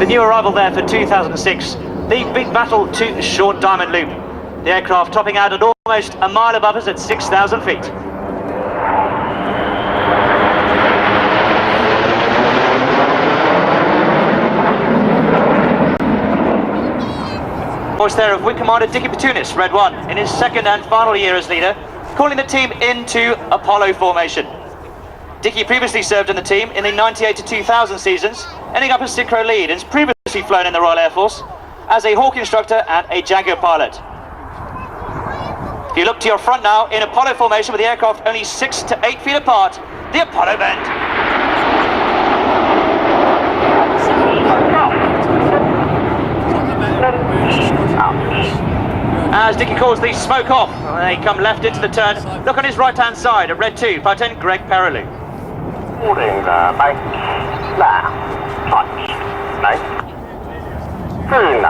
With new arrival there for 2006, the big battle to short diamond loop. The aircraft topping out at almost a mile above us at 6,000 feet. Voice there of Wing Commander Dickie Petunis, Red 1, in his second and final year as leader, calling the team into Apollo formation. Dickie previously served in the team in the 98 to 2000 seasons, ending up as synchro lead, and has previously flown in the Royal Air Force as a Hawk instructor and a Jaguar pilot. If you look to your front now, in Apollo formation with the aircraft only 6 to 8 feet apart, the Apollo bend. As Dickie calls the smoke off, they come left into the turn. Look on his right hand side at Red 2, Lieutenant Greg Perrelou. Holding the bank, there, touch, nice, green,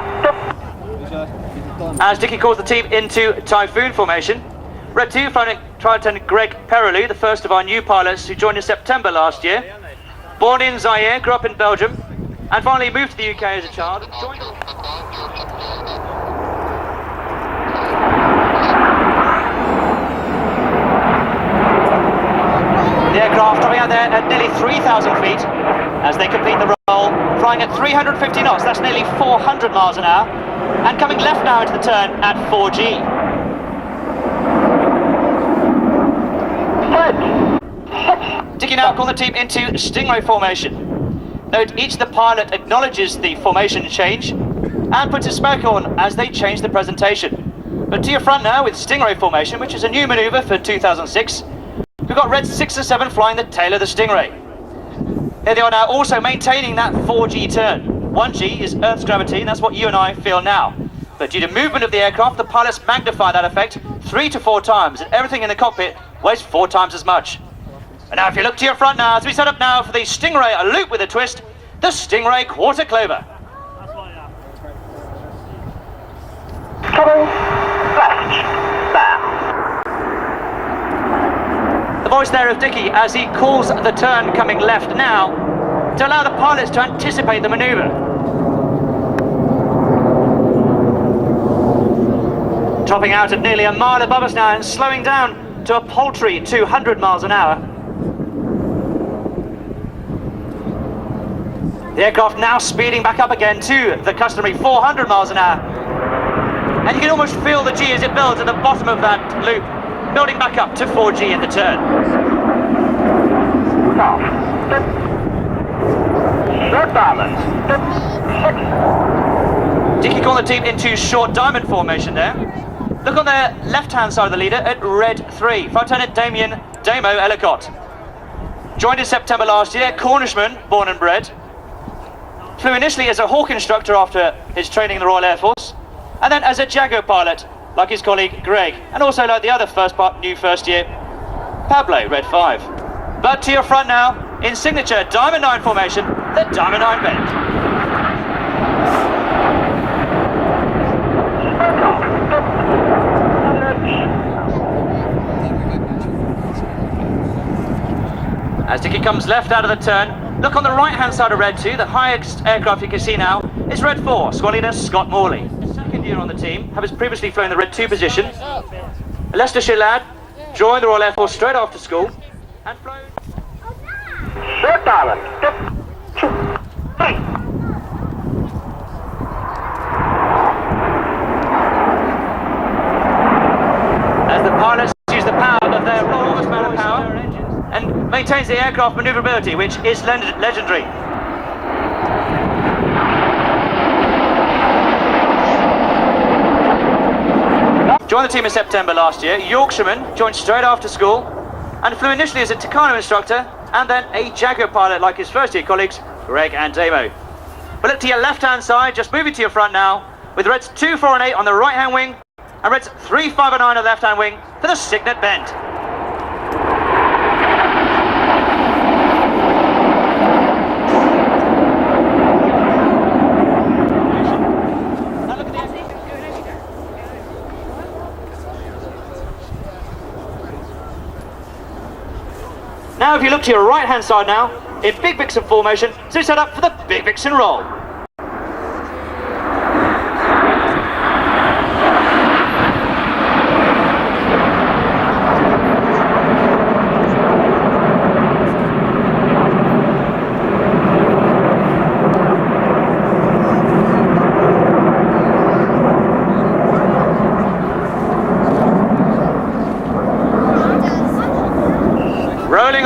As Dickie calls the team into Typhoon formation, Red 2, Lieutenant Greg Perrelou, the first of our new pilots who joined in September last year. Born in Zaire, grew up in Belgium, and finally moved to the UK as a child. The aircraft topping out there at nearly 3,000 feet as they complete the roll, flying at 350 knots, that's nearly 400 miles an hour, and coming left now into the turn at 4G. Dickie now calling the team into Stingray formation. Note each the pilot acknowledges the formation change and puts a smoke on as they change the presentation. But to your front now with Stingray formation, which is a new manoeuvre for 2006. We've got Red 6 and 7 flying the tail of the Stingray. Here they are now also maintaining that 4G turn. 1G is Earth's gravity, and that's what you and I feel now. But due to movement of the aircraft, the pilots magnify that effect 3 to 4 times, and everything in the cockpit weighs 4 times as much. And now if you look to your front now, as we set up now for the Stingray, a loop with a twist, the Stingray quarter clover. coming, left, there. The voice there of Dickie as he calls the turn coming left now to allow the pilots to anticipate the manoeuvre. Topping out at nearly a mile above us now and slowing down to a paltry 200 miles an hour. The aircraft now speeding back up again to the customary 400 miles an hour. And you can almost feel the G as it builds at the bottom of that loop, building back up to 4G in the turn. Short diamond. Dickie calling the team into short diamond formation there. Look on the left-hand side of the leader at Red 3, Lieutenant Damien Damo Ellicott. Joined in September last year, Cornishman, born and bred. Flew initially as a Hawk instructor after his training in the Royal Air Force, and then as a Jaguar pilot, like his colleague Greg, and also like the other new first year, Pablo, Red 5. But to your front now, in signature Diamond 9 formation, the Diamond 9 bend. As Dickie comes left out of the turn, look on the right-hand side of Red 2, the highest aircraft you can see now is Red 4, Squad Leader Scott Morley. Second year on the team, having previously flown the Red 2 position. A Leicestershire lad, joined the Royal Air Force straight after school, and flown... Short diamond. 2, 3. As the pilots use the power of their enormous amount of power, and maintains the aircraft manoeuvrability, which is legendary. Joined the team in September last year, Yorkshireman, joined straight after school, and flew initially as a Tucano instructor, and then a Jaguar pilot like his first year colleagues, Greg and Damo. But look to your left-hand side, just moving to your front now, with Reds 2, 4 and 8 on the right-hand wing, and Reds 3, 5 and 9 on the left-hand wing for the Signet bend. Now if you look to your right hand side now, in Big Vixen formation, so set up for the Big Vixen roll.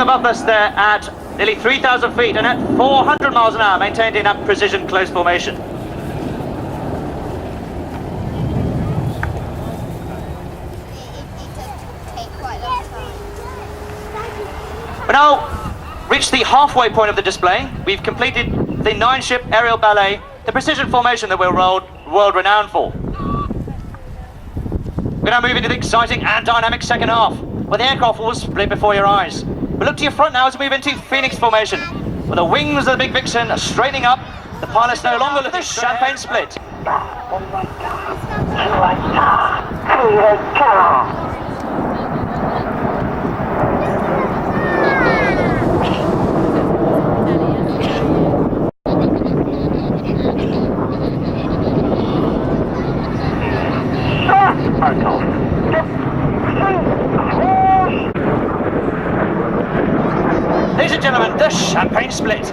hovering above us there at nearly 3,000 feet and at 400 miles an hour, maintained in that precision close formation. We're now reached the halfway point of the display. We've completed the 9-ship aerial ballet, the precision formation that we're world renowned for. We're now moving to the exciting and dynamic second half, where the aircraft will split before your eyes. But look to your front now as we move into Phoenix formation, where the wings of the Big Vixen are straightening up. The pilot's no longer looking champagne split. Ladies and gentlemen, the champagne split.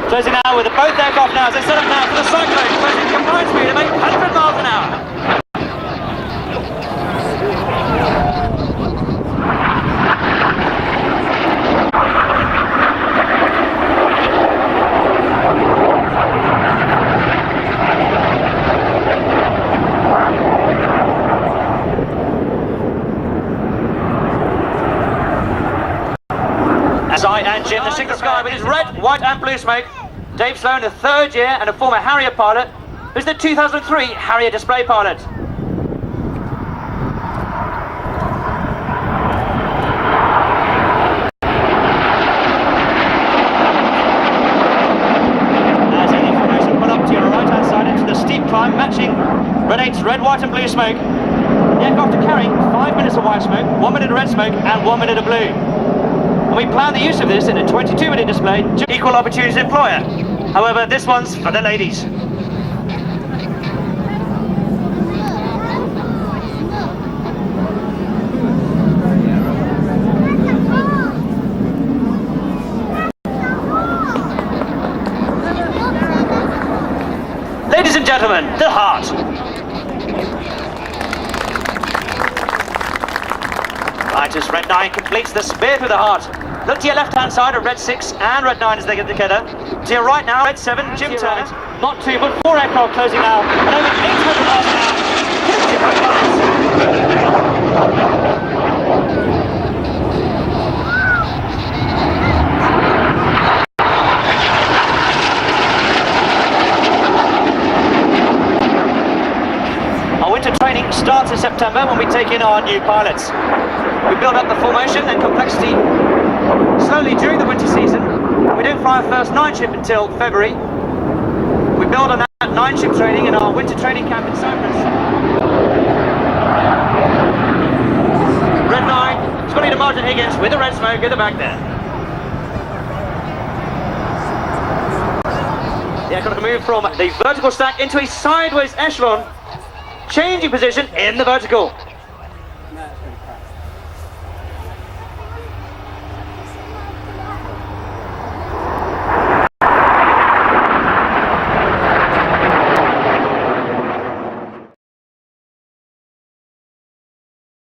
Closing now with both aircraft now as they set up now for the cyclone, closing combined speed of 800 miles an hour. As I and Jim, the single sky with his red, white and blue smoke. Dave Sloan, a third year and a former Harrier pilot, who's the 2003 Harrier display pilot. As any formation put up to your right hand side into the steep climb, matching Red 8's red, white and blue smoke. The aircraft are carrying 5 minutes of white smoke, 1 minute of red smoke and 1 minute of blue. And we plan the use of this in a 22-minute display to equal opportunities employer. However, this one's for the ladies. Ladies and gentlemen, the heart. Right as Red 9 completes the spear through the heart. Look to your left-hand side of Red 6 and Red 9 as they get together. To your right now, Red 7, Jim Turner. Not 2, but 4 aircraft closing now. And over 800 miles an hour. Our winter training starts in September when we take in our new pilots. We build up the formation and complexity slowly during the winter season. We don't fly our first 9-ship until February. We build on that 9-ship training in our winter training camp in Cyprus. Red 9, Scotty to Martin Higgins with the red smoke in the back there. The aircraft move from the vertical stack into a sideways echelon, changing position in the vertical.